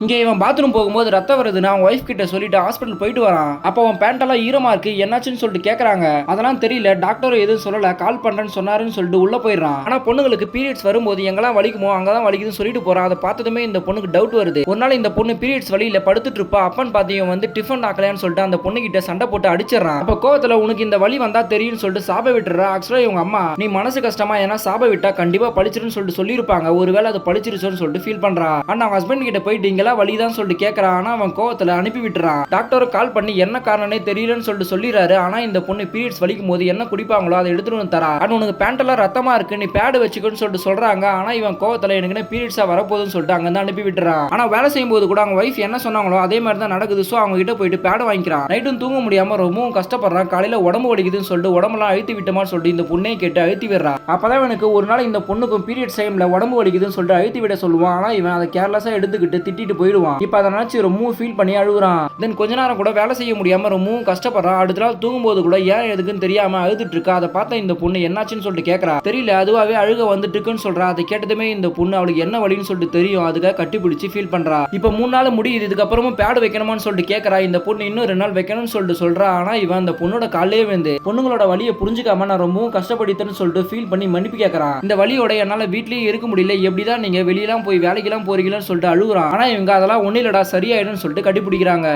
இங்க இவன் பாத்ரூம் போகும்போது ரத்தம் வருதுன்னு அவன் ஒய்ஃப் கிட்ட சொல்லிட்டு ஹாஸ்பிட்டல் போயிட்டு வரான். அப்போ அவன் பேண்ட் எல்லாம் ஈரமா இருக்கு, என்னாச்சுன்னு சொல்லிட்டு கேக்குறாங்க. அதெல்லாம் தெரியல, டாக்டரும் எதுவும் சொல்லல, கால் பண்றேன்னு சொன்னாருன்னு சொல்லிட்டு உள்ள போயிடுறான். ஆனா பொண்ணுங்களுக்கு பீரியட்ஸ் வரும்போது எங்கெல்லாம் வலிக்குமோ அங்கதான் வலிக்குதுன்னு சொல்லிட்டு போறான். அதை பார்த்ததுமே இந்த பொண்ணுக்கு டவுட் வருது. ஒரு நாள் இந்த பொண்ணு பீரியட்ஸ் வழியில படுத்துட்டு இருப்பா. அப்பன் பாத்தியும் வந்து டிஃபன் ஆக்கலையான்னு சொல்லிட்டு அந்த பொண்ணு கிட்ட சண்டை போட்டு அடிச்சிடறான். அப்ப கோவத்துல உனக்கு இந்த வலி வந்தா தெரியும்னு சொல்லிட்டு சாப விட்டுறா. ஆக்சுவலா இவங்க அம்மா நீ மனசு கஷ்டமா ஏன்னா சாப விட்டா கண்டிப்பா பழிச்சிருன்னு சொல்லிட்டு சொல்லியிருப்பாங்க. ஒருவேளை அது பழிச்சிருச்சோன்னு சொல்லிட்டு ஃபீல் பண்றா. ஆனா அவங்க ஹஸ்பண்ட் கிட்ட போயிட்டு இங்கெல்லாம் வலிதான் சொல்லிட்டு கேக்குறான். ஆனா அவன் கோவத்துல அனுப்பி விட்டுறான். டாக்டர் கால் பண்ணி என்ன காரணனே தெரியலன்னு சொல்லிட்டு சொல்லிறாரு. ஆனா இந்த பொண்ணு பீரியட்ஸ் வலிக்கும் போது என்ன குடிப்பாங்களோ அதை எடுத்துட்டு வந்து தரா. ஆனா உனக்கு பேண்ட் எல்லாம் ரத்தமா இருக்கு, நீ பேட் வச்சுக்கோன்னு சொல்லிட்டு சொல்றாங்க. ஆனா இவன் கோவத்துல எனக்கு பீரியட்ஸா வரப்போகுதுன்னு சொல்லிட்டு அங்க இருந்து அனுப்பி விட்டுறான். ஆனா வேலை செய்யும் போது கூட அவங்க வைஃப் என்ன சொன்னாங்களோ அதே மாதிரி தான் நடக்குது. சோ அவங்க கிட்ட போயிட்டு பேட் வாங்கிக்கிறான். நைட்டும் தூங்க முடியாம ரொம்பவும் கஷ்டப்படுறான். காலையில உடம்பு வலிக்குதுன்னு சொல்லிட்டு உடம்பெல்லாம் அழுத்தி விட்டமான்னு சொல்லிட்டு இந்த பொண்ணே கேட்டு அழுத்தி விடுறான். அப்பதான் எனக்கு ஒரு நாள் இந்த பொண்ணுக்கும் பீரியட்ஸ் டைம்ல உடம்பு வலிக்குதுன்னு சொல்லிட்டு அழுத்தி விட சொல்லுவான். ஆனா இவன் அதை கேர்லெஸ்ஸா எடுத்துக்கிட்டு திட்டிட்டு போயிடுவான். இப்ப அதை நினைச்சு ரொம்ப ஃபீல் பண்ணி அழுகுறான். தென் கொஞ்ச நேரம் கூட வேலை செய்ய முடியாம ரொம்பவும் கஷ்டப்படுறான். அடுத்த நாள் தூங்கும்போது கூட ஏன் எதுக்குன்னு தெரியாம அழுதுட்டு இருக்கா. அதை பார்த்த இந்த பொண்ணு என்னாச்சுன்னு சொல்லிட்டு கேட்கறா. தெரியல, அதுவாவே அழுக வந்துட்டு இருக்குன்னு சொல்றா. அதை கேட்டதுமே இந்த பொண்ணு அவளுக்கு என்ன வலின்னு சொல்லிட்டு தெரியும், அதுக்காக கட்டிப்பிடிச்சு ஃபீல் பண்றா. இப்ப 3 நாள் முடியுது, இதுக்கப்புறமும் பேட் வைக்கணுமான்னு சொல்லிட்டு கேட்கறா. இந்த பொண்ணு இன்னும் 2 நாள் வைக்கணும்னு சொல்லிட்டு சொல்றா. ஆனா இவன் அந்த பொண்ணோட காலையே வந்து பொண்ணுங்களோட வலியை புரிஞ்சுக்காம நான் ரொம்பவும் கஷ்டப்படுத்தேன்னு சொல்லிட்டு ஃபீல் பண்ணி மன்னிப்பு கேட்கறான். இந்த வலியோட என்னால வீட்லயே இருக்க முடியல, எப்படிதான் நீங்க வெளியெல்லாம் போய் வேலைக்கெல்லாம் போறீங்கன்னு சொல்லிட்டு அழுகுறான். ஆனா இவங்க அதெல்லாம் ஒன்னும் இல்லடா சரியாயிடும்னு சொல்லிட்டு கட்டிப்பிடிக்கிறாங்க.